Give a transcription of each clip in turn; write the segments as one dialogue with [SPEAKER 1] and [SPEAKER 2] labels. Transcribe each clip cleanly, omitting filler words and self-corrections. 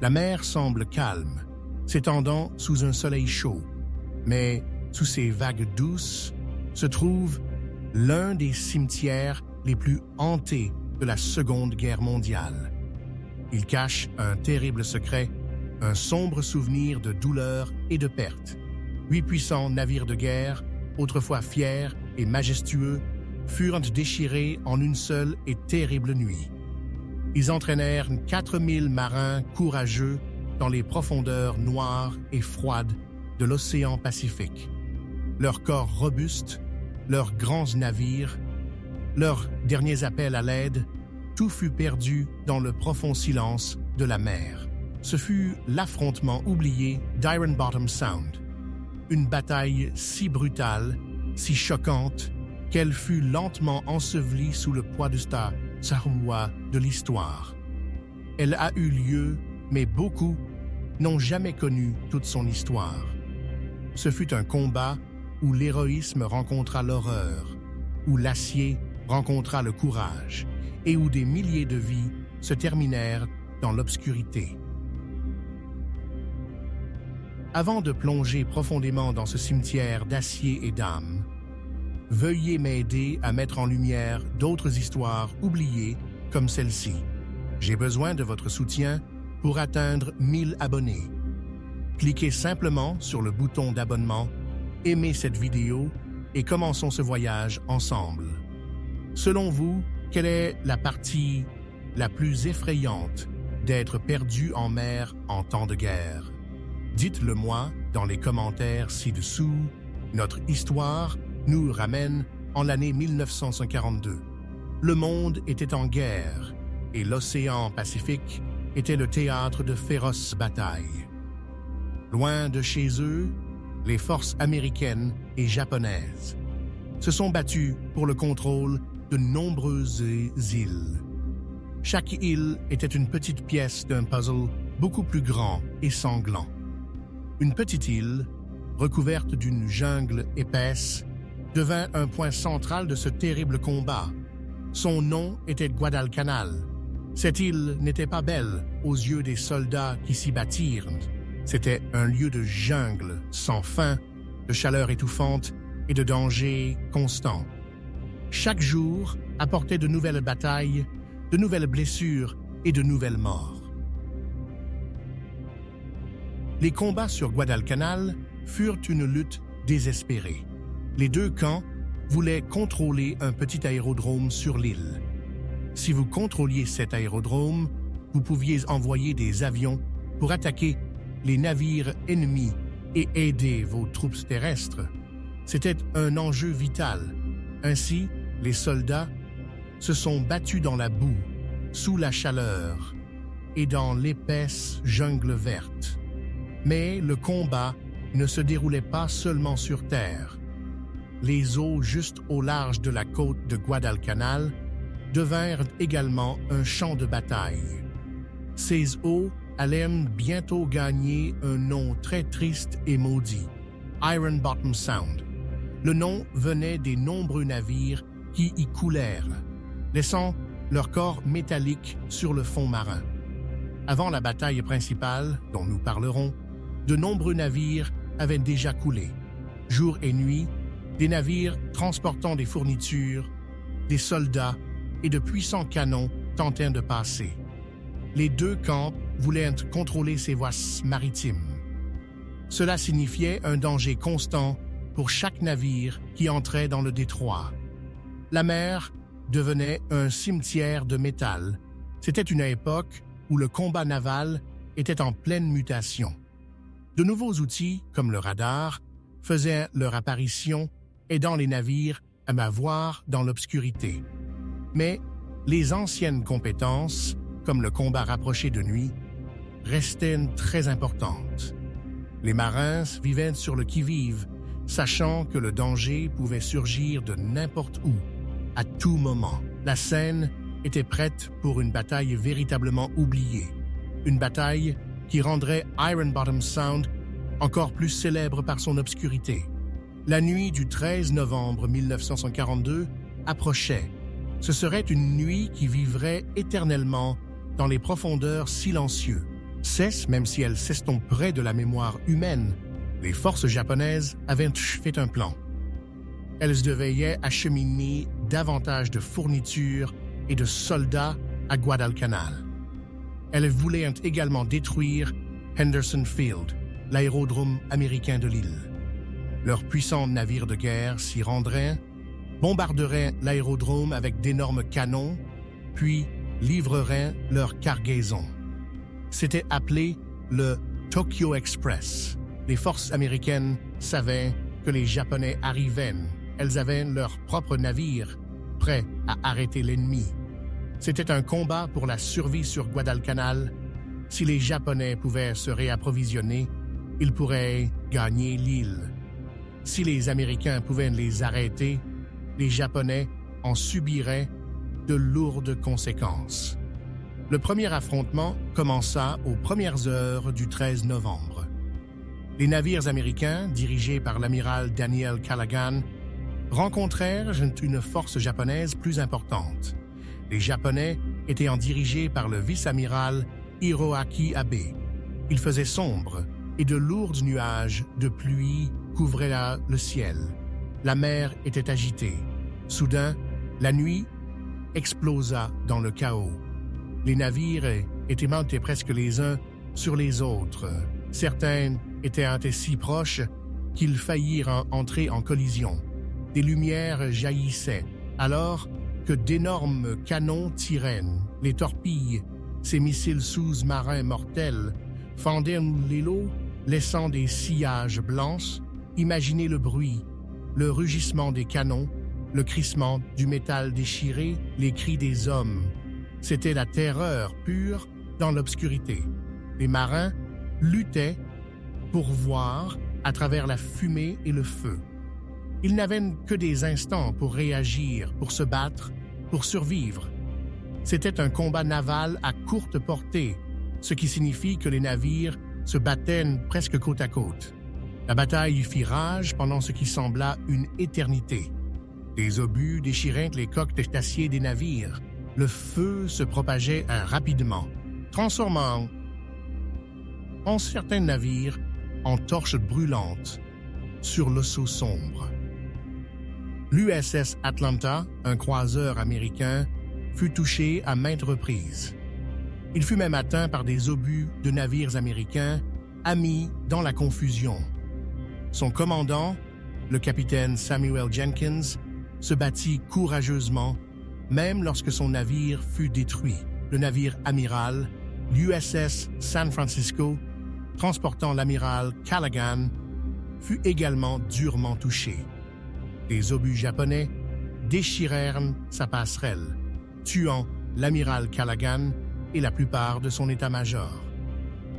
[SPEAKER 1] La mer semble calme, s'étendant sous un soleil chaud, mais sous ces vagues douces se trouve l'un des cimetières les plus hantés de la Seconde Guerre mondiale. Il cache un terrible secret, un sombre souvenir de douleur et de perte. 8 puissants navires de guerre, autrefois fiers et majestueux, furent déchirés en une seule et terrible nuit. Ils entraînèrent 4000 marins courageux dans les profondeurs noires et froides de l'océan Pacifique. Leurs corps robustes, leurs grands navires, leurs derniers appels à l'aide, tout fut perdu dans le profond silence de la mer. Ce fut l'affrontement oublié d'Iron Bottom Sound. Une bataille si brutale, si choquante, qu'elle fut lentement ensevelie sous le poids de Sarumwa de l'histoire. Elle a eu lieu, mais beaucoup n'ont jamais connu toute son histoire. Ce fut un combat où l'héroïsme rencontra l'horreur, où l'acier rencontra le courage, et où des milliers de vies se terminèrent dans l'obscurité. Avant de plonger profondément dans ce cimetière d'acier et d'âme, veuillez m'aider à mettre en lumière d'autres histoires oubliées comme celle-ci. J'ai besoin de votre soutien pour atteindre 1000 abonnés. Cliquez simplement sur le bouton d'abonnement, aimez cette vidéo et commençons ce voyage ensemble. Selon vous, quelle est la partie la plus effrayante d'être perdu en mer en temps de guerre? Dites-le moi dans les commentaires ci-dessous. Notre histoire nous ramène en l'année 1942. Le monde était en guerre et l'océan Pacifique était le théâtre de féroces batailles. Loin de chez eux, les forces américaines et japonaises se sont battues pour le contrôle de nombreuses îles. Chaque île était une petite pièce d'un puzzle beaucoup plus grand et sanglant. Une petite île, recouverte d'une jungle épaisse, devint un point central de ce terrible combat. Son nom était Guadalcanal. Cette île n'était pas belle aux yeux des soldats qui s'y battirent. C'était un lieu de jungle sans fin, de chaleur étouffante et de danger constant. Chaque jour apportait de nouvelles batailles, de nouvelles blessures et de nouvelles morts. Les combats sur Guadalcanal furent une lutte désespérée. Les deux camps voulaient contrôler un petit aérodrome sur l'île. Si vous contrôliez cet aérodrome, vous pouviez envoyer des avions pour attaquer les navires ennemis et aider vos troupes terrestres. C'était un enjeu vital. Ainsi, les soldats se sont battus dans la boue, sous la chaleur et dans l'épaisse jungle verte. Mais le combat ne se déroulait pas seulement sur terre. Les eaux juste au large de la côte de Guadalcanal devinrent également un champ de bataille. Ces eaux allaient bientôt gagner un nom très triste et maudit, Iron Bottom Sound. Le nom venait des nombreux navires qui y coulèrent, laissant leur corps métallique sur le fond marin. Avant la bataille principale, dont nous parlerons, de nombreux navires avaient déjà coulé. Jour et nuit, des navires transportant des fournitures, des soldats et de puissants canons tentèrent de passer. Les deux camps voulaient contrôler ces voies maritimes. Cela signifiait un danger constant pour chaque navire qui entrait dans le détroit. La mer devenait un cimetière de métal. C'était une époque où le combat naval était en pleine mutation. De nouveaux outils, comme le radar, faisaient leur apparition, aidant les navires à voir dans l'obscurité. Mais les anciennes compétences, comme le combat rapproché de nuit, restaient très importantes. Les marins vivaient sur le qui-vive, sachant que le danger pouvait surgir de n'importe où, à tout moment. La scène était prête pour une bataille véritablement oubliée. Une bataille qui rendrait Iron Bottom Sound encore plus célèbre par son obscurité. La nuit du 13 novembre 1942 approchait. Ce serait une nuit qui vivrait éternellement dans les profondeurs silencieuses. Cesse, même si elles s'estomperaient de la mémoire humaine, les forces japonaises avaient fait un plan. Elles devaient acheminer davantage de fournitures et de soldats à Guadalcanal. Elles voulaient également détruire Henderson Field, l'aérodrome américain de l'île. Leurs puissants navires de guerre s'y rendraient, bombarderaient l'aérodrome avec d'énormes canons, puis livreraient leur cargaison. C'était appelé le Tokyo Express. Les forces américaines savaient que les Japonais arrivaient. Elles avaient leurs propres navires, prêts à arrêter l'ennemi. C'était un combat pour la survie sur Guadalcanal. Si les Japonais pouvaient se réapprovisionner, ils pourraient gagner l'île. Si les Américains pouvaient les arrêter, les Japonais en subiraient de lourdes conséquences. Le premier affrontement commença aux premières heures du 13 novembre. Les navires américains, dirigés par l'amiral Daniel Callaghan, rencontrèrent une force japonaise plus importante. Les Japonais étaient dirigés par le vice-amiral Hiroaki Abe. Il faisait sombre et de lourds nuages de pluie couvraient le ciel. La mer était agitée. Soudain, la nuit explosa dans le chaos. Les navires étaient montés presque les uns sur les autres. Certains étaient si proches qu'ils faillirent entrer en collision. Des lumières jaillissaient, alors que d'énormes canons tiraient. Les torpilles, ces missiles sous-marins mortels, fendaient les lots, laissant des sillages blancs. Imaginez le bruit, le rugissement des canons, le crissement du métal déchiré, les cris des hommes. C'était la terreur pure dans l'obscurité. Les marins luttaient pour voir à travers la fumée et le feu. Ils n'avaient que des instants pour réagir, pour se battre, pour survivre. C'était un combat naval à courte portée, ce qui signifie que les navires se battaient presque côte à côte. La bataille fit rage pendant ce qui sembla une éternité. Des obus déchiraient les coques d'acier des navires. Le feu se propageait rapidement, transformant en certains navires en torches brûlantes sur l'eau sombre. L'USS Atlanta, un croiseur américain, fut touché à maintes reprises. Il fut même atteint par des obus de navires américains, amis dans la confusion. Son commandant, le capitaine Samuel Jenkins, se battit courageusement, même lorsque son navire fut détruit. Le navire amiral, l'USS San Francisco, transportant l'amiral Callaghan, fut également durement touché. Les obus japonais déchirèrent sa passerelle, tuant l'amiral Callaghan et la plupart de son état-major.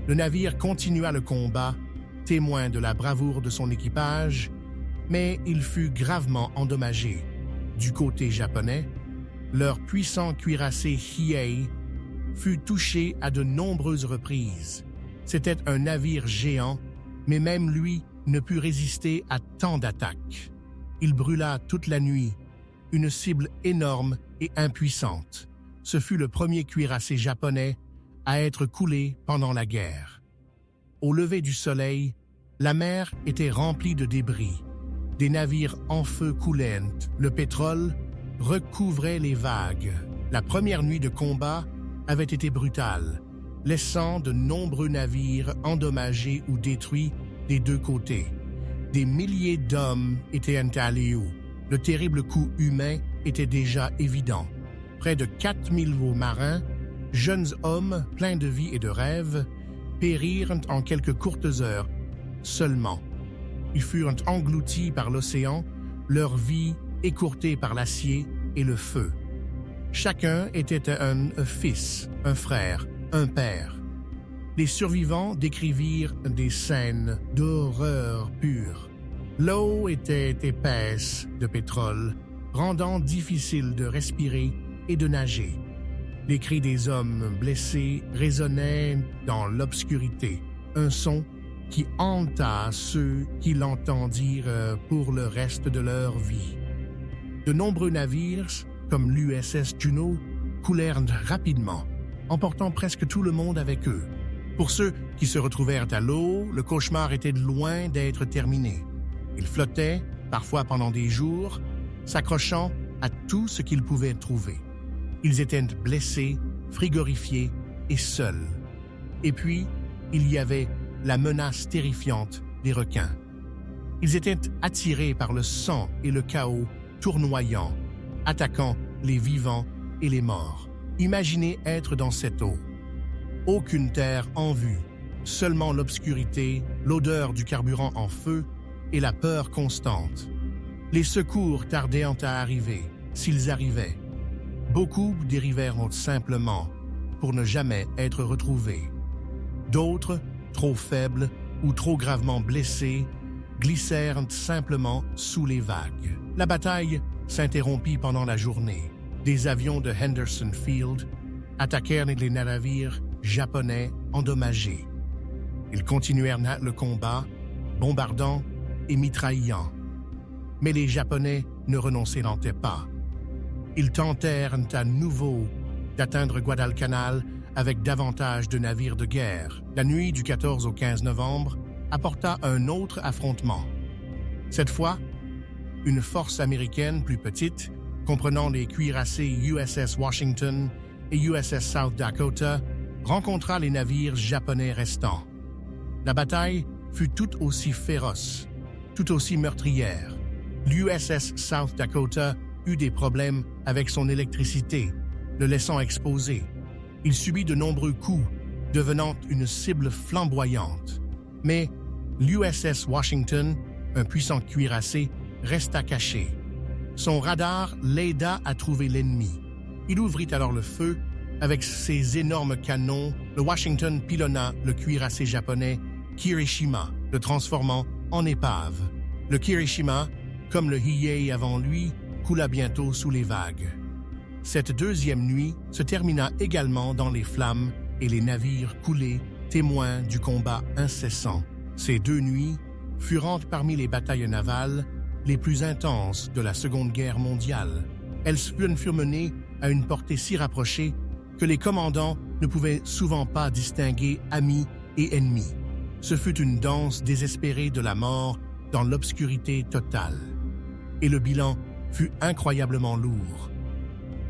[SPEAKER 1] Le navire continua le combat, témoin de la bravoure de son équipage, mais il fut gravement endommagé. Du côté japonais, leur puissant cuirassé Hiei fut touché à de nombreuses reprises. C'était un navire géant, mais même lui ne put résister à tant d'attaques. Il brûla toute la nuit, une cible énorme et impuissante. Ce fut le premier cuirassé japonais à être coulé pendant la guerre. Au lever du soleil, la mer était remplie de débris. Des navires en feu coulaient, le pétrole recouvrait les vagues. La première nuit de combat avait été brutale, laissant de nombreux navires endommagés ou détruits des deux côtés. Des milliers d'hommes étaient allés où le terrible coût humain était déjà évident. Près de 4000 marins, jeunes hommes pleins de vie et de rêves, périrent en quelques courtes heures seulement. Ils furent engloutis par l'océan, leur vie écourtée par l'acier et le feu. Chacun était un fils, un frère, un père. Les survivants décrivirent des scènes d'horreur pure. L'eau était épaisse de pétrole, rendant difficile de respirer et de nager. Les cris des hommes blessés résonnaient dans l'obscurité, un son qui hanta ceux qui l'entendirent pour le reste de leur vie. De nombreux navires, comme l'USS Juno, coulèrent rapidement, emportant presque tout le monde avec eux. Pour ceux qui se retrouvèrent à l'eau, le cauchemar était loin d'être terminé. Ils flottaient, parfois pendant des jours, s'accrochant à tout ce qu'ils pouvaient trouver. Ils étaient blessés, frigorifiés et seuls. Et puis, il y avait la menace terrifiante des requins. Ils étaient attirés par le sang et le chaos tournoyant, attaquant les vivants et les morts. Imaginez être dans cette eau. Aucune terre en vue, seulement l'obscurité, l'odeur du carburant en feu et la peur constante. Les secours tardaient à arriver, s'ils arrivaient. Beaucoup dérivèrent simplement pour ne jamais être retrouvés. D'autres, trop faibles ou trop gravement blessés, glissèrent simplement sous les vagues. La bataille s'interrompit pendant la journée. Des avions de Henderson Field attaquèrent les navires japonais endommagés. Ils continuèrent le combat, bombardant et mitraillant. Mais les Japonais ne renonçaient pas. Ils tentèrent à nouveau d'atteindre Guadalcanal avec davantage de navires de guerre. La nuit du 14 au 15 novembre apporta un autre affrontement. Cette fois, une force américaine plus petite, comprenant les cuirassés USS Washington et USS South Dakota, rencontra les navires japonais restants. La bataille fut tout aussi féroce, tout aussi meurtrière. L'USS South Dakota eut des problèmes avec son électricité, le laissant exposé. Il subit de nombreux coups, devenant une cible flamboyante. Mais l'USS Washington, un puissant cuirassé, resta caché. Son radar l'aida à trouver l'ennemi. Il ouvrit alors le feu avec ses énormes canons. Le Washington pilonna le cuirassé japonais Kirishima, le transformant en épave. Le Kirishima, comme le Hiei avant lui, coula bientôt sous les vagues. Cette deuxième nuit se termina également dans les flammes et les navires coulés, témoins du combat incessant. Ces deux nuits furent parmi les batailles navales les plus intenses de la Seconde Guerre mondiale. Elles furent menées à une portée si rapprochée que les commandants ne pouvaient souvent pas distinguer amis et ennemis. Ce fut une danse désespérée de la mort dans l'obscurité totale. Et le bilan fut incroyablement lourd.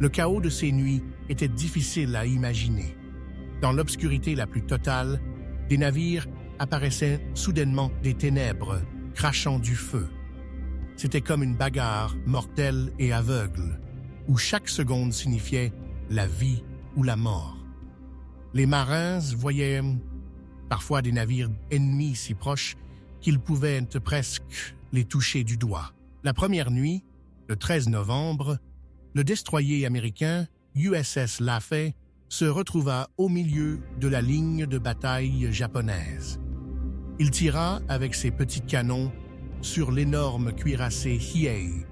[SPEAKER 1] Le chaos de ces nuits était difficile à imaginer. Dans l'obscurité la plus totale, des navires apparaissaient soudainement des ténèbres, crachant du feu. C'était comme une bagarre mortelle et aveugle, où chaque seconde signifiait la vie ou la mort. Les marins voyaient parfois des navires ennemis si proches qu'ils pouvaient presque les toucher du doigt. La première nuit, le 13 novembre, le destroyer américain USS Laffey se retrouva au milieu de la ligne de bataille japonaise. Il tira avec ses petits canons sur l'énorme cuirassé Hiei,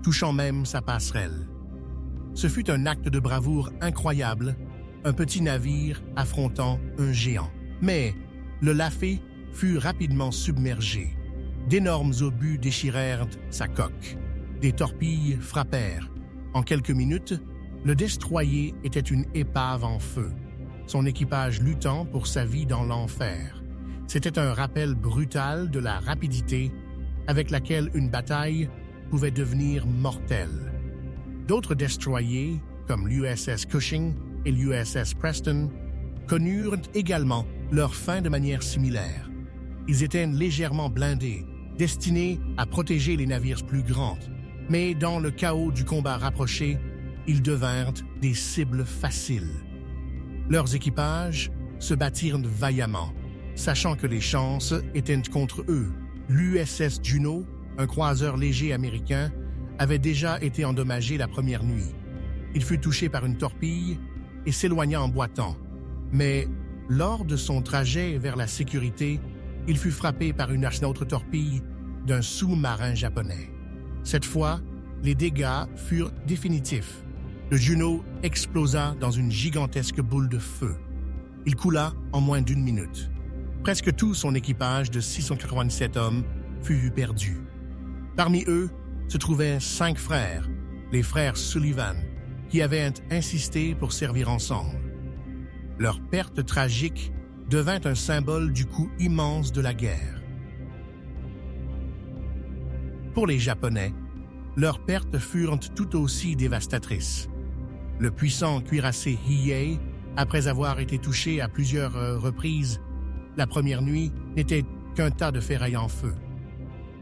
[SPEAKER 1] touchant même sa passerelle. Ce fut un acte de bravoure incroyable, un petit navire affrontant un géant. Mais le Laffey fut rapidement submergé. D'énormes obus déchirèrent sa coque. Des torpilles frappèrent. En quelques minutes, le destroyer était une épave en feu, son équipage luttant pour sa vie dans l'enfer. C'était un rappel brutal de la rapidité avec laquelle une bataille pouvait devenir mortelle. D'autres destroyers, comme l'USS Cushing et l'USS Preston, connurent également leur fin de manière similaire. Ils étaient légèrement blindés, destinés à protéger les navires plus grands, mais dans le chaos du combat rapproché, ils devinrent des cibles faciles. Leurs équipages se battirent vaillamment, sachant que les chances étaient contre eux. L'USS Juno, un croiseur léger américain, avait déjà été endommagé la première nuit. Il fut touché par une torpille et s'éloigna en boitant. Mais lors de son trajet vers la sécurité, il fut frappé par une autre torpille d'un sous-marin japonais. Cette fois, les dégâts furent définitifs. Le Juno explosa dans une gigantesque boule de feu. Il coula en moins d'1 minute. Presque tout son équipage de 687 hommes fut perdu. Parmi eux se trouvaient 5 frères, les frères Sullivan, qui avaient insisté pour servir ensemble. Leur perte tragique devint un symbole du coût immense de la guerre. Pour les Japonais, leurs pertes furent tout aussi dévastatrices. Le puissant cuirassé Hiei, après avoir été touché à plusieurs reprises, la première nuit n'était qu'un tas de ferraille en feu.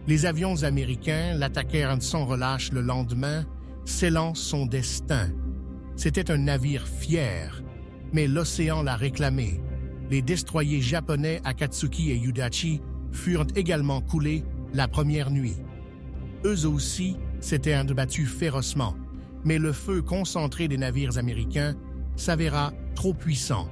[SPEAKER 1] Les avions américains l'attaquèrent sans relâche le lendemain, scellant son destin. C'était un navire fier, mais l'océan l'a réclamé. Les destroyers japonais Akatsuki et Udachi furent également coulés la première nuit. Eux aussi s'étaient battus férocement, mais le feu concentré des navires américains s'avéra trop puissant.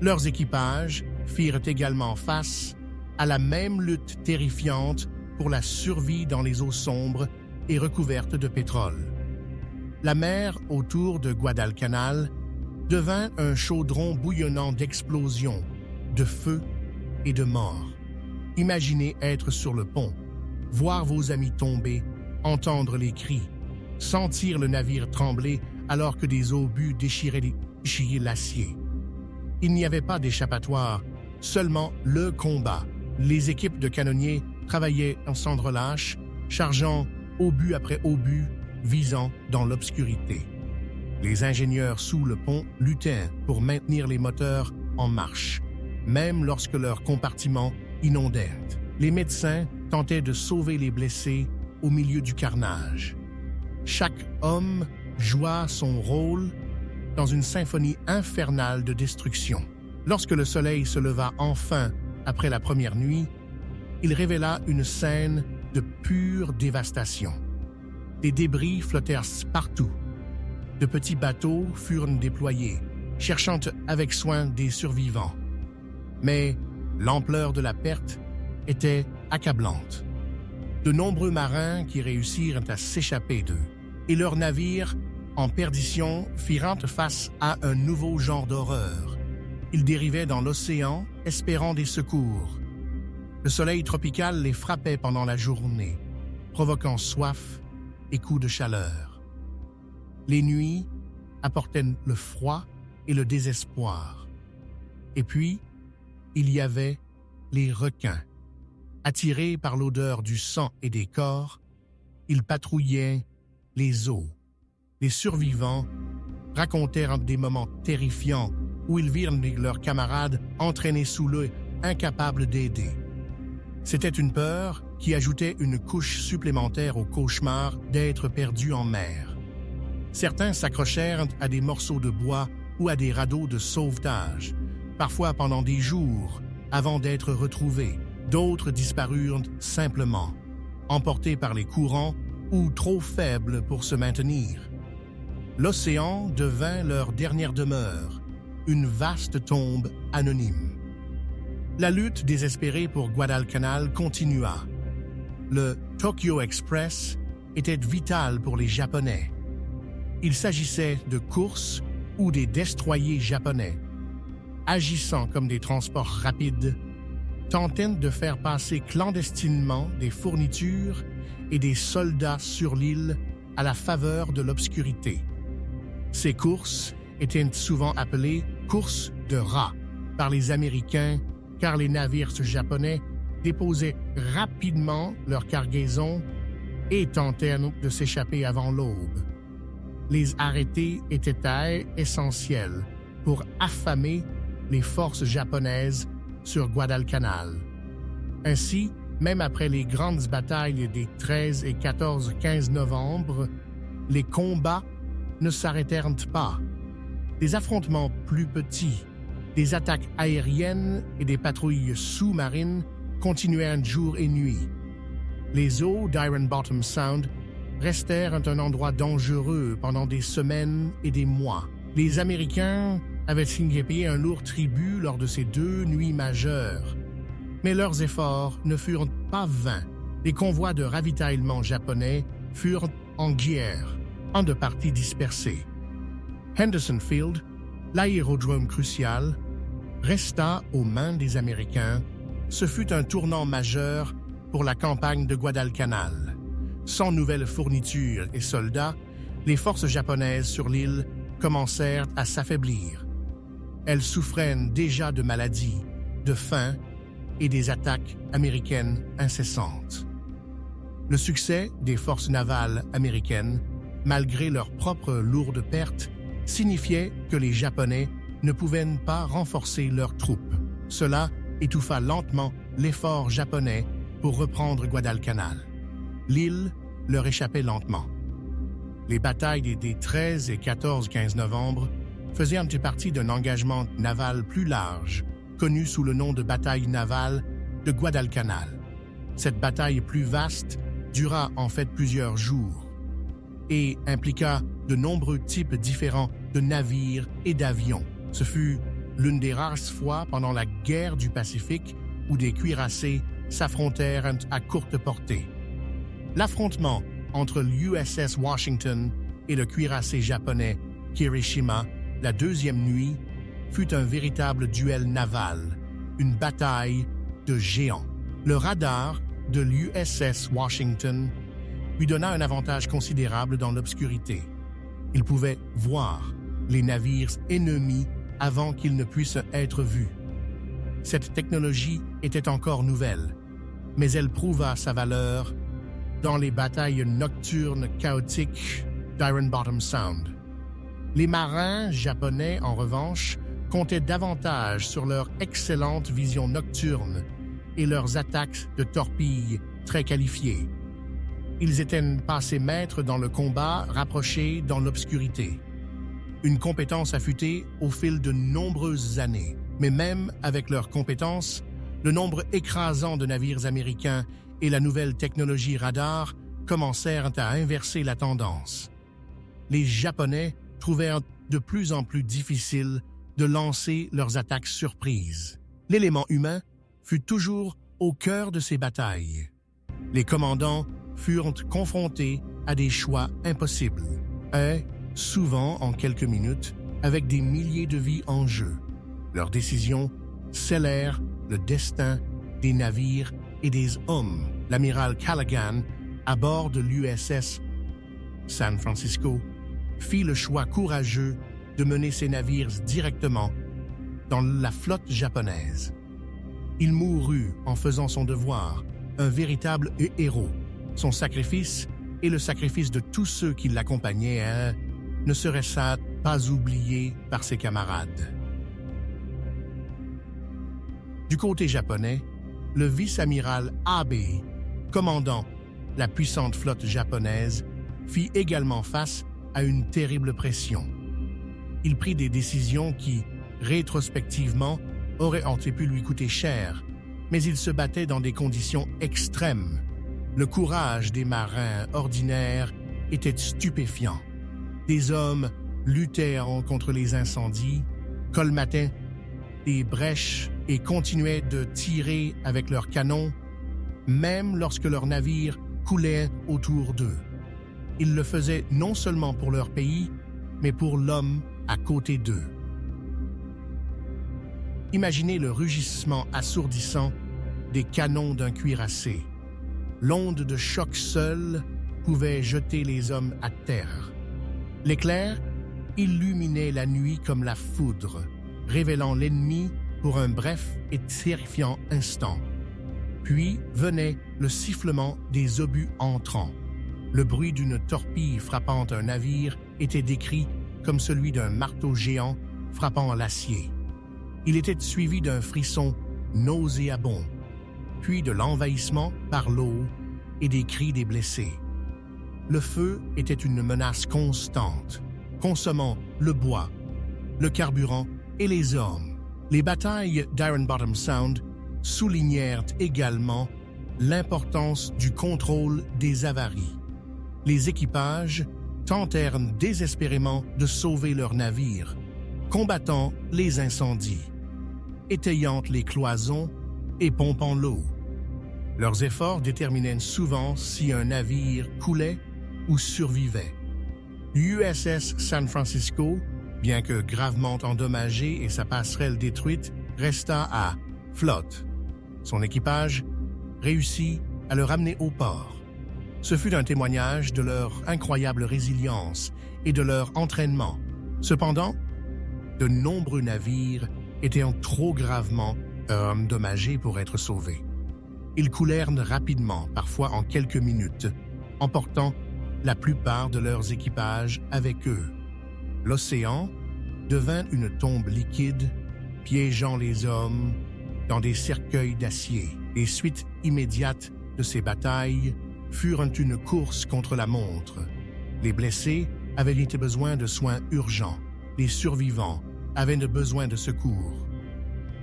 [SPEAKER 1] Leurs équipages firent également face à la même lutte terrifiante pour la survie dans les eaux sombres et recouvertes de pétrole. La mer autour de Guadalcanal devint un chaudron bouillonnant d'explosions, de feu et de mort. Imaginez être sur le pont, voir vos amis tomber, entendre les cris, sentir le navire trembler alors que des obus déchiraient l'acier. Il n'y avait pas d'échappatoire, seulement le combat. Les équipes de canonniers travaillaient sans relâche, chargeant obus après obus, visant dans l'obscurité. Les ingénieurs sous le pont luttaient pour maintenir les moteurs en marche, même lorsque leurs compartiments inondèrent. Les médecins tentaient de sauver les blessés au milieu du carnage. Chaque homme joua son rôle dans une symphonie infernale de destruction. Lorsque le soleil se leva enfin après la première nuit, il révéla une scène de pure dévastation. Des débris flottèrent partout. De petits bateaux furent déployés, cherchant avec soin des survivants. Mais l'ampleur de la perte était accablante. De nombreux marins qui réussirent à s'échapper d'eux, et leurs navires, en perdition, firent face à un nouveau genre d'horreur. Ils dérivaient dans l'océan, espérant des secours. Le soleil tropical les frappait pendant la journée, provoquant soif et coups de chaleur. Les nuits apportaient le froid et le désespoir. Et puis, il y avait les requins. Attirés par l'odeur du sang et des corps, ils patrouillaient les eaux. Les survivants racontèrent des moments terrifiants où ils virent leurs camarades entraînés sous l'eau, incapables d'aider. C'était une peur qui ajoutait une couche supplémentaire au cauchemar d'être perdus en mer. Certains s'accrochèrent à des morceaux de bois ou à des radeaux de sauvetage, parfois pendant des jours, avant d'être retrouvés. D'autres disparurent simplement, emportés par les courants ou trop faibles pour se maintenir. L'océan devint leur dernière demeure, une vaste tombe anonyme. La lutte désespérée pour Guadalcanal continua. Le Tokyo Express était vital pour les Japonais. Il s'agissait de courses ou des destroyers japonais, agissant comme des transports rapides, tentaient de faire passer clandestinement des fournitures et des soldats sur l'île à la faveur de l'obscurité. Ces courses étaient souvent appelées « courses de rats » par les Américains car les navires japonais déposaient rapidement leur cargaison et tentèrent de s'échapper avant l'aube. Les arrêtés étaient essentiels pour affamer les forces japonaises sur Guadalcanal. Ainsi, même après les grandes batailles des 13 et 14-15 novembre, les combats ne s'arrêtèrent pas. Des affrontements plus petits, des attaques aériennes et des patrouilles sous-marines continuèrent jour et nuit. Les eaux d'Iron Bottom Sound restèrent un endroit dangereux pendant des semaines et des mois. Les Américains avaient payé un lourd tribut lors de ces 2 nuits majeures. Mais leurs efforts ne furent pas vains. Les convois de ravitaillement japonais furent en guerre, en 2 parties dispersées. Henderson Field, l'aérodrome crucial, resta aux mains des Américains. Ce fut un tournant majeur pour la campagne de Guadalcanal. Sans nouvelles fournitures et soldats, les forces japonaises sur l'île commencèrent à s'affaiblir. Elles souffraient déjà de maladies, de faim et des attaques américaines incessantes. Le succès des forces navales américaines, malgré leurs propres lourdes pertes, signifiait que les Japonais ne pouvaient pas renforcer leurs troupes. Cela étouffa lentement l'effort japonais pour reprendre Guadalcanal. L'île leur échappait lentement. Les batailles des 13 et 14-15 novembre faisaient partie d'un engagement naval plus large, connu sous le nom de bataille navale de Guadalcanal. Cette bataille plus vaste dura en fait plusieurs jours et impliqua de nombreux types différents de navires et d'avions. Ce fut l'une des rares fois pendant la guerre du Pacifique où des cuirassés s'affrontèrent à courte portée. L'affrontement entre l'USS Washington et le cuirassé japonais Kirishima, la deuxième nuit, fut un véritable duel naval, une bataille de géants. Le radar de l'USS Washington lui donna un avantage considérable dans l'obscurité. Il pouvait voir les navires ennemis avant qu'ils ne puissent être vus. Cette technologie était encore nouvelle, mais elle prouva sa valeur dans les batailles nocturnes chaotiques d'Iron Bottom Sound. Les marins japonais, en revanche, comptaient davantage sur leur excellente vision nocturne et leurs attaques de torpilles très qualifiées. Ils étaient passés maîtres dans le combat, rapprochés dans l'obscurité. Une compétence affûtée au fil de nombreuses années. Mais même avec leurs compétences, le nombre écrasant de navires américains et la nouvelle technologie radar commencèrent à inverser la tendance. Les Japonais trouvèrent de plus en plus difficile de lancer leurs attaques surprises. L'élément humain fut toujours au cœur de ces batailles. Les commandants furent confrontés à des choix impossibles, et souvent en quelques minutes, avec des milliers de vies en jeu. Leurs décisions scellèrent le destin des navires et des hommes. L'amiral Callaghan, à bord de l'USS San Francisco, fit le choix courageux de mener ses navires directement dans la flotte japonaise. Il mourut en faisant son devoir, un véritable héros. Son sacrifice et le sacrifice de tous ceux qui l'accompagnaient ne serait ça pas oublié par ses camarades. Du côté japonais, le vice-amiral Abe, commandant la puissante flotte japonaise, fit également face à une terrible pression. Il prit des décisions qui, rétrospectivement, auraient pu lui coûter cher, mais il se battait dans des conditions extrêmes. Le courage des marins ordinaires était stupéfiant. Des hommes luttaient contre les incendies, colmataient des brèches et continuaient de tirer avec leurs canons, même lorsque leurs navires coulaient autour d'eux. Ils le faisaient non seulement pour leur pays, mais pour l'homme à côté d'eux. Imaginez le rugissement assourdissant des canons d'un cuirassé. L'onde de choc seule pouvait jeter les hommes à terre. L'éclair illuminait la nuit comme la foudre, révélant l'ennemi pour un bref et terrifiant instant. Puis venait le sifflement des obus entrants. Le bruit d'une torpille frappant un navire était décrit comme celui d'un marteau géant frappant l'acier. Il était suivi d'un frisson nauséabond, puis de l'envahissement par l'eau et des cris des blessés. Le feu était une menace constante, consommant le bois, le carburant et les hommes. Les batailles d'Iron Bottom Sound soulignèrent également l'importance du contrôle des avaries. Les équipages tentèrent désespérément de sauver leurs navires, combattant les incendies, étayant les cloisons et pompant l'eau. Leurs efforts déterminaient souvent si un navire coulait ou survivait. L'USS San Francisco, bien que gravement endommagée et sa passerelle détruite, resta à flotte. Son équipage réussit à le ramener au port. Ce fut un témoignage de leur incroyable résilience et de leur entraînement. Cependant, De nombreux navires étaient trop gravement endommagés pour être sauvés. Ils coulèrent rapidement, parfois en quelques minutes, emportant la plupart de leurs équipages avec eux. L'océan devint une tombe liquide, piégeant les hommes dans des cercueils d'acier. Les suites immédiates de ces batailles furent une course contre la montre. Les blessés avaient besoin de soins urgents. Les survivants avaient besoin de secours.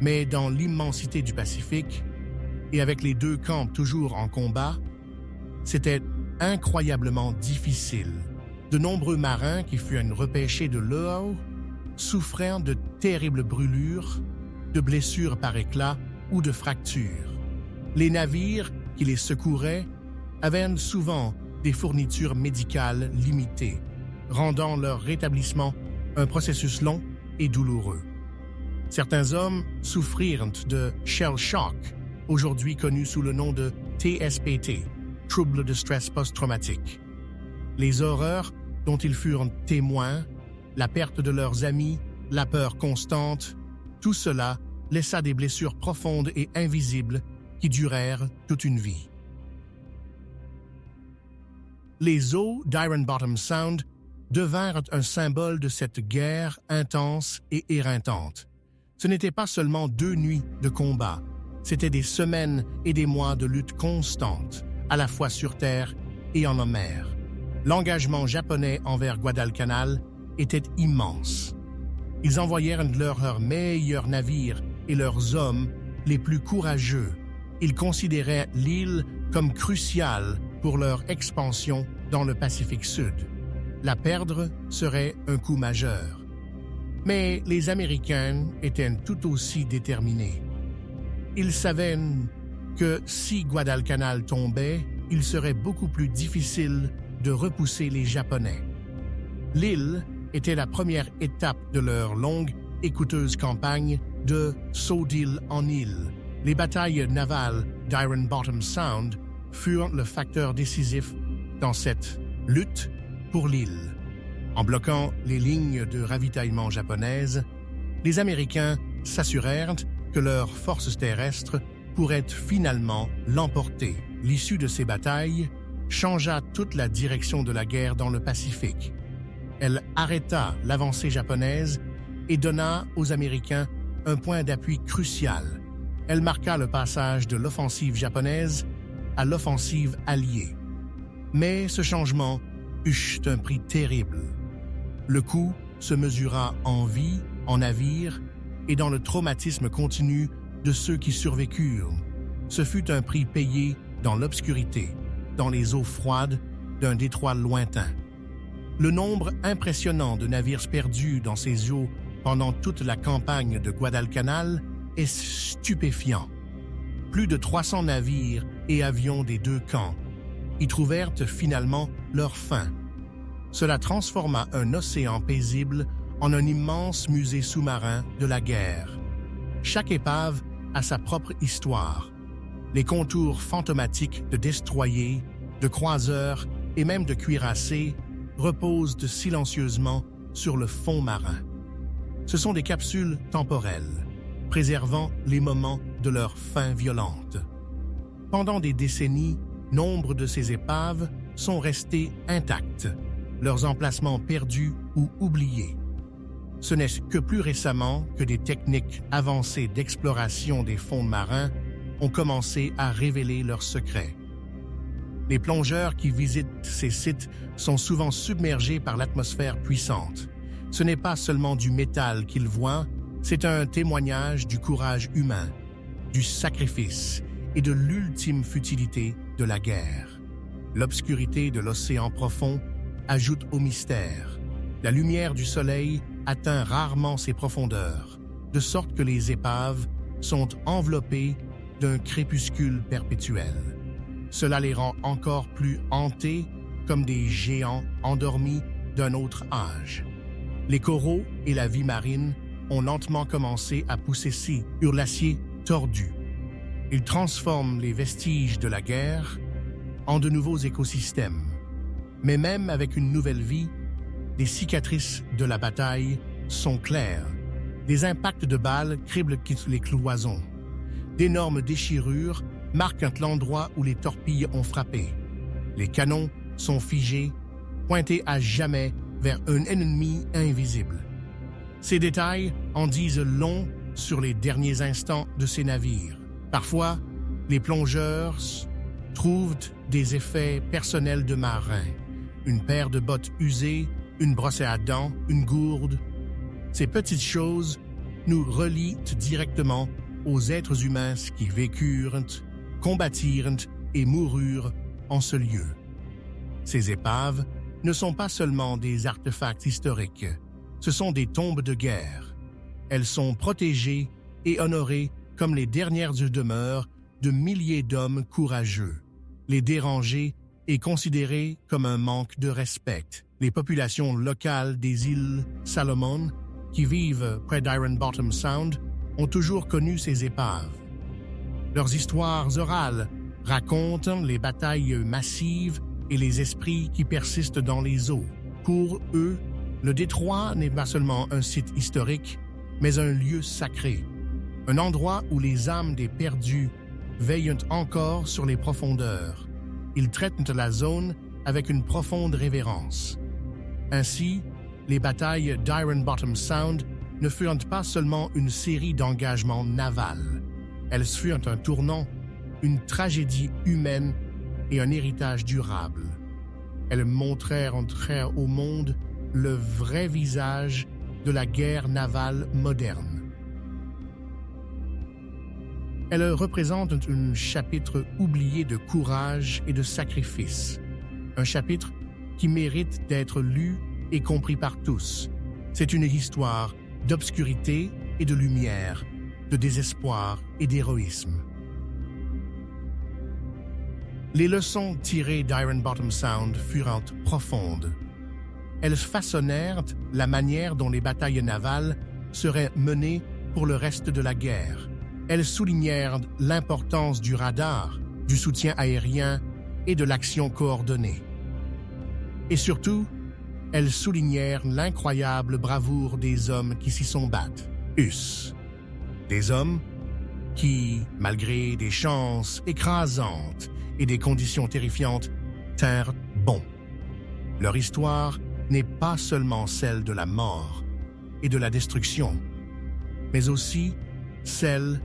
[SPEAKER 1] Mais dans l'immensité du Pacifique, et avec les deux camps toujours en combat, c'était incroyablement difficile. De nombreux marins qui furent repêchés de l'eau souffrèrent de terribles brûlures, de blessures par éclat ou de fractures. Les navires qui les secouraient avaient souvent des fournitures médicales limitées, rendant leur rétablissement un processus long et douloureux. Certains hommes souffrirent de shell shock, aujourd'hui connu sous le nom de TSPT, Trouble de stress post-traumatique. Les horreurs dont ils furent témoins, la perte de leurs amis, la peur constante, tout cela laissa des blessures profondes et invisibles qui durèrent toute une vie. Les eaux d'Iron Bottom Sound devinrent un symbole de cette guerre intense et éreintante. Ce n'était pas seulement 2 nuits de combat, c'était des semaines et des mois de lutte constante, à la fois sur terre et en mer. L'engagement japonais envers Guadalcanal était immense. Ils envoyèrent leurs meilleurs navires et leurs hommes les plus courageux. Ils considéraient l'île comme cruciale pour leur expansion dans le Pacifique Sud. La perdre serait un coup majeur. Mais les Américains étaient tout aussi déterminés. Ils savaient que si Guadalcanal tombait, il serait beaucoup plus difficile de repousser les Japonais. L'île était la première étape de leur longue et coûteuse campagne de saut d'île en île. Les batailles navales d'Iron Bottom Sound furent le facteur décisif dans cette lutte pour l'île. En bloquant les lignes de ravitaillement japonaises, les Américains s'assurèrent que leurs forces terrestres pourraient finalement l'emporter. L'issue de ces batailles changea toute la direction de la guerre dans le Pacifique. Elle arrêta l'avancée japonaise et donna aux Américains un point d'appui crucial. Elle marqua le passage de l'offensive japonaise à l'offensive alliée. Mais ce changement eut un prix terrible. Le coût se mesura en vie, en navires et dans le traumatisme continu de ceux qui survécurent. Ce fut un prix payé dans l'obscurité, dans les eaux froides d'un détroit lointain. Le nombre impressionnant de navires perdus dans ces eaux pendant toute la campagne de Guadalcanal est stupéfiant. Plus de 300 navires et avions des deux camps y trouvèrent finalement leur fin. Cela transforma un océan paisible en un immense musée sous-marin de la guerre. Chaque épave a sa propre histoire. Les contours fantomatiques de destroyers, de croiseurs et même de cuirassés reposent silencieusement sur le fond marin. Ce sont des capsules temporelles, préservant les moments de leur fin violente. Pendant des décennies, nombre de ces épaves sont restées intactes, leurs emplacements perdus ou oubliés. Ce n'est que plus récemment que des techniques avancées d'exploration des fonds marins ont commencé à révéler leurs secrets. Les plongeurs qui visitent ces sites sont souvent submergés par l'atmosphère puissante. Ce n'est pas seulement du métal qu'ils voient, c'est un témoignage du courage humain, du sacrifice et de l'ultime futilité de la guerre. L'obscurité de l'océan profond ajoute au mystère. La lumière du soleil atteint rarement ses profondeurs, de sorte que les épaves sont enveloppées d'un crépuscule perpétuel. Cela les rend encore plus hantés comme des géants endormis d'un autre âge. Les coraux et la vie marine ont lentement commencé à pousser sur l'acier tordu. Ils transforment les vestiges de la guerre en de nouveaux écosystèmes. Mais même avec une nouvelle vie, les cicatrices de la bataille sont claires. Des impacts de balles criblent les cloisons. D'énormes déchirures marquent l'endroit où les torpilles ont frappé. Les canons sont figés, pointés à jamais vers un ennemi invisible. Ces détails en disent long sur les derniers instants de ces navires. Parfois, les plongeurs trouvent des effets personnels de marins. Une paire de bottes usées, une brosse à dents, une gourde. Ces petites choses nous relient directement aux êtres humains qui vécurent, combattirent et moururent en ce lieu. Ces épaves ne sont pas seulement des artefacts historiques, ce sont des tombes de guerre. Elles sont protégées et honorées comme les dernières demeures de milliers d'hommes courageux. Les déranger est considéré comme un manque de respect. Les populations locales des îles Salomon, qui vivent près d'Iron Bottom Sound, ont toujours connu ces épaves. Leurs histoires orales racontent les batailles massives et les esprits qui persistent dans les eaux. Pour eux, le détroit n'est pas seulement un site historique, mais un lieu sacré, un endroit où les âmes des perdus veillent encore sur les profondeurs. Ils traitent la zone avec une profonde révérence. Ainsi, les batailles d'Iron Bottom Sound ne furent pas seulement une série d'engagements navals. Elles furent un tournant, une tragédie humaine et un héritage durable. Elles montrèrent au monde le vrai visage de la guerre navale moderne. Elles représentent un chapitre oublié de courage et de sacrifice, un chapitre qui mérite d'être lu et compris par tous. C'est une histoire d'obscurité et de lumière, de désespoir et d'héroïsme. Les leçons tirées d'Iron Bottom Sound furent profondes. Elles façonnèrent la manière dont les batailles navales seraient menées pour le reste de la guerre. Elles soulignèrent l'importance du radar, du soutien aérien et de l'action coordonnée. Et surtout, elles soulignèrent l'incroyable bravoure des hommes qui s'y sont battus. Des hommes qui, malgré des chances écrasantes et des conditions terrifiantes, tinrent bon. Leur histoire n'est pas seulement celle de la mort et de la destruction, mais aussi celle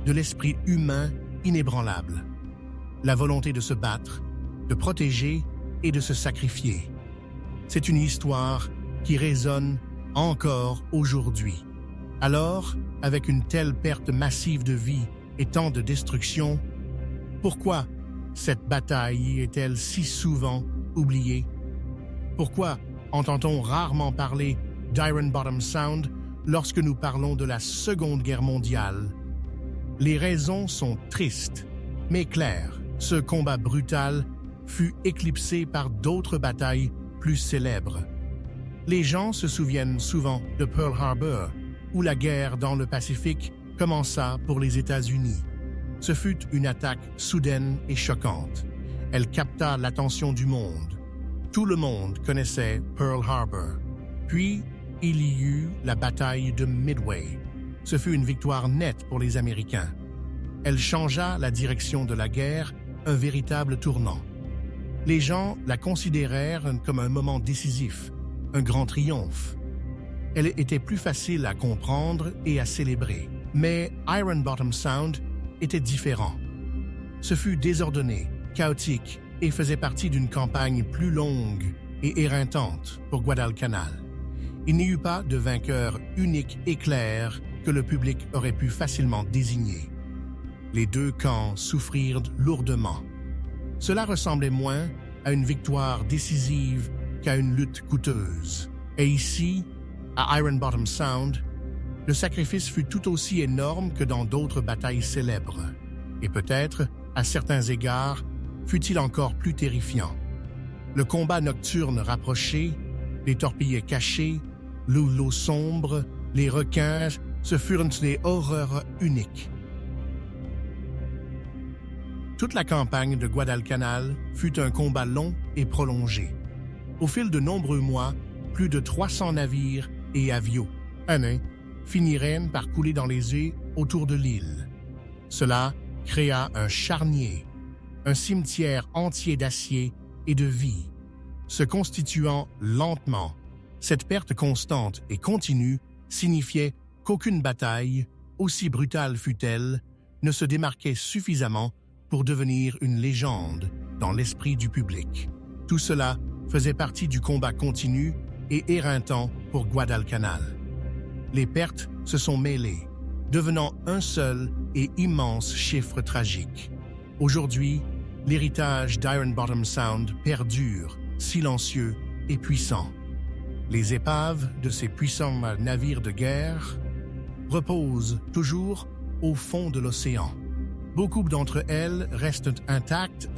[SPEAKER 1] de l'esprit humain inébranlable, la volonté de se battre, de protéger et de se sacrifier. C'est une histoire qui résonne encore aujourd'hui. Alors, avec une telle perte massive de vie et tant de destruction, pourquoi cette bataille est-elle si souvent oubliée? Pourquoi entend-on rarement parler d'Iron Bottom Sound lorsque nous parlons de la Seconde Guerre mondiale? Les raisons sont tristes, mais claires. Ce combat brutal fut éclipsé par d'autres batailles plus célèbres. Les gens se souviennent souvent de Pearl Harbor, où la guerre dans le Pacifique commença pour les États-Unis. Ce fut une attaque soudaine et choquante. Elle capta l'attention du monde. Tout le monde connaissait Pearl Harbor. Puis, il y eut la bataille de Midway. Ce fut une victoire nette pour les Américains. Elle changea la direction de la guerre, un véritable tournant. Les gens la considérèrent comme un moment décisif, un grand triomphe. Elle était plus facile à comprendre et à célébrer. Mais Iron Bottom Sound était différent. Ce fut désordonné, chaotique et faisait partie d'une campagne plus longue et éreintante pour Guadalcanal. Il n'y eut pas de vainqueur unique et clair que le public aurait pu facilement désigner. Les deux camps souffrirent lourdement. Cela ressemblait moins à une victoire décisive qu'à une lutte coûteuse. Et ici, à Iron Bottom Sound, le sacrifice fut tout aussi énorme que dans d'autres batailles célèbres. Et peut-être, à certains égards, fut-il encore plus terrifiant. Le combat nocturne rapproché, les torpilles cachées, l'eau sombre, les requins, ce furent des horreurs uniques. Toute la campagne de Guadalcanal fut un combat long et prolongé. Au fil de nombreux mois, plus de 300 navires et avions finiraient par couler dans les eaux autour de l'île. Cela créa un charnier, un cimetière entier d'acier et de vie, se constituant lentement. Cette perte constante et continue signifiait qu'aucune bataille, aussi brutale fût-elle, ne se démarquait suffisamment pour devenir une légende dans l'esprit du public. Tout cela faisait partie du combat continu et éreintant pour Guadalcanal. Les pertes se sont mêlées, devenant un seul et immense chiffre tragique. Aujourd'hui, l'héritage d'Iron Bottom Sound perdure, silencieux et puissant. Les épaves de ces puissants navires de guerre reposent toujours au fond de l'océan. Beaucoup d'entre elles restent intactes,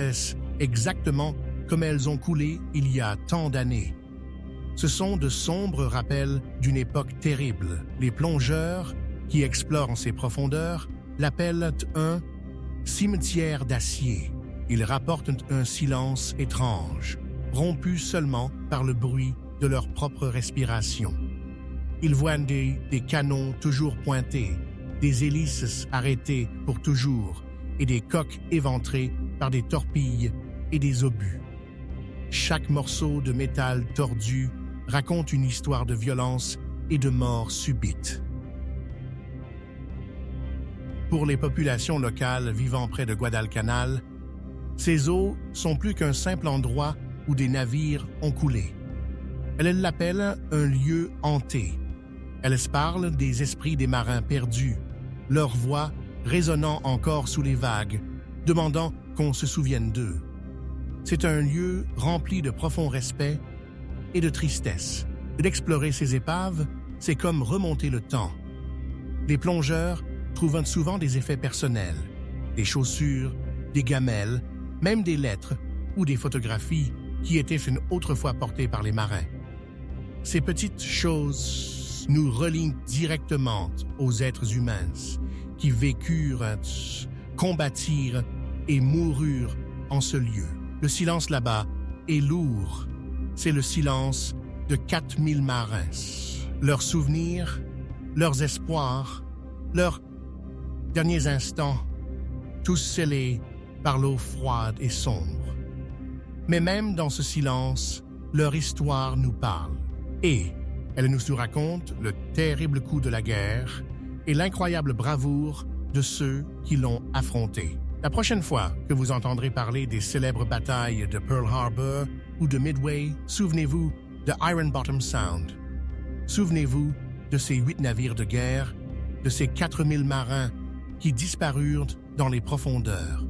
[SPEAKER 1] exactement comme elles ont coulé il y a tant d'années. Ce sont de sombres rappels d'une époque terrible. Les plongeurs qui explorent ces profondeurs l'appellent un cimetière d'acier. Ils rapportent un silence étrange, rompu seulement par le bruit de leur propre respiration. Ils voient des canons toujours pointés, des hélices arrêtées pour toujours et des coques éventrées par des torpilles et des obus. Chaque morceau de métal tordu raconte une histoire de violence et de mort subite. Pour les populations locales vivant près de Guadalcanal, ces eaux sont plus qu'un simple endroit où des navires ont coulé. Elles l'appellent un lieu hanté. Elles parlent des esprits des marins perdus, leur voix résonnant encore sous les vagues, demandant qu'on se souvienne d'eux. C'est un lieu rempli de profond respect et de tristesse. D'explorer ces épaves, c'est comme remonter le temps. Les plongeurs trouvent souvent des effets personnels, des chaussures, des gamelles, même des lettres ou des photographies qui étaient autrefois portées par les marins. Ces petites choses nous relient directement aux êtres humains qui vécurent, combattirent et moururent en ce lieu. Le silence là-bas est lourd. C'est le silence de 4000 marins. Leurs souvenirs, leurs espoirs, leurs derniers instants, tous scellés par l'eau froide et sombre. Mais même dans ce silence, leur histoire nous parle. Et elle nous raconte le terrible coup de la guerre et l'incroyable bravoure de ceux qui l'ont affronté. La prochaine fois que vous entendrez parler des célèbres batailles de Pearl Harbor ou de Midway, souvenez-vous de Iron Bottom Sound. Souvenez-vous de ces 8 navires de guerre, de ces 4000 marins qui disparurent dans les profondeurs.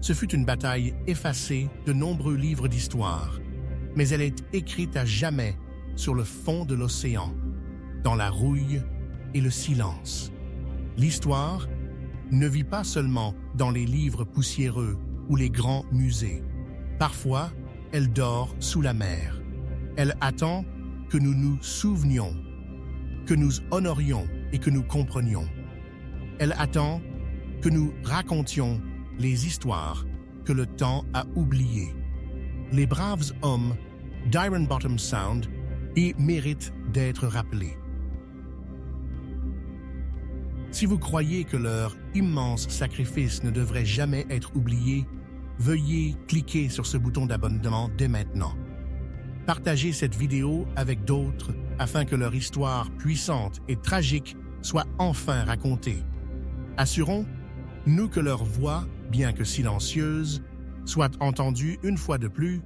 [SPEAKER 1] Ce fut une bataille effacée de nombreux livres d'histoire, mais elle est écrite à jamais sur le fond de l'océan, dans la rouille et le silence. L'histoire ne vit pas seulement dans les livres poussiéreux ou les grands musées. Parfois, elle dort sous la mer. Elle attend que nous nous souvenions, que nous honorions et que nous comprenions. Elle attend que nous racontions les histoires que le temps a oubliées. Les braves hommes d'Iron Bottom Sound y méritent d'être rappelés. Si vous croyez que leur immense sacrifice ne devrait jamais être oublié, veuillez cliquer sur ce bouton d'abonnement dès maintenant. Partagez cette vidéo avec d'autres afin que leur histoire puissante et tragique soit enfin racontée. Assurons-nous que leur voix, bien que silencieuse, soit entendue une fois de plus